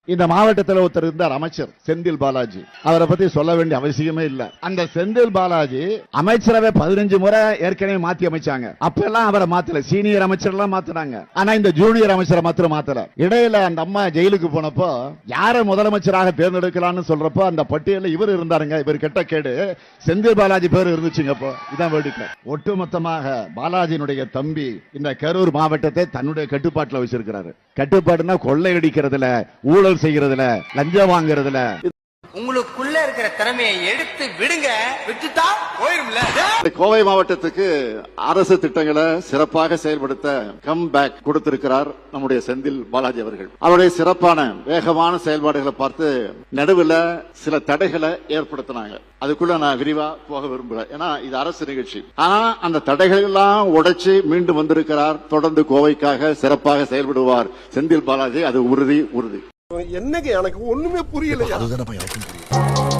இந்த மாவட்டத்தில் ஒருத்தர் இருந்தார், அமைச்சர் செந்தில் பாலாஜி. அவரை பத்தி சொல்ல வேண்டிய அவசியமே இல்ல. அந்த செந்தில் பாலாஜி அமைச்சரவை 15 முறை ஏற்கனவே மாத்தி அமைச்சாங்க. அப்பெல்லாம் அவரை மாத்தல, சீனியர் அமைச்சர் எல்லாம் மாத்தினாங்க. ஆனா இந்த ஜூனியர் அமைச்சரை மாத்திரம் மாத்தல. இடையில அந்த அம்மா ஜெயிலுக்கு போனப்போ யார முதலமைச்சராக தேர்ந்தெடுக்கலாம்னு சொல்றப்போ அந்த பட்டியலில் இவர் இருந்தாருங்க. இவர் கெட்ட கேடு செந்தில் பாலாஜி பேர் இருந்துச்சுங்க. அப்போ இதான் வேடிக்கை. ஒட்டுமொத்தமாக பாலாஜியினுடைய தம்பி இந்த கரூர் மாவட்டத்தை தன்னுடைய கட்டுப்பாட்டில் வச்சிருக்கிறாரு. கட்டுப்பாடுனா கொள்ளையடிக்கிறதுல, ஊழல் செய்யறதுல, லஞ்சம் வாங்குறதுல. உங்களுக்குள்ள இருக்கிற திறமையை எடுத்து விடுங்க, விட்டுட்டா போயிரும்ல. கோவை மாவட்டத்துக்கு அரசு திட்டங்களை சிறப்பாக செயல்படுத்த கம் பேக் கொடுத்திருக்கிறார் நம்முடைய செந்தில் பாலாஜி அவர்கள். அவருடைய சிறப்பான வேகமான செயல்பாடுகளை பார்த்து நடுவில் சில தடைகளை ஏற்படுத்தினாங்க. அதுக்குள்ள நான் விரிவா போக விரும்புகிறேன், ஏன்னா இது அரசு நிகழ்ச்சி. ஆனா அந்த தடைகள் எல்லாம் உடைச்சு மீண்டும் வந்திருக்கிறார். தொடர்ந்து கோவைக்காக சிறப்பாக செயல்படுவார் செந்தில் பாலாஜி. அது உறுதி. என்னங்க எனக்கு ஒண்ணுமே புரியல. அதுதானப்பா எனக்கும் புரியல.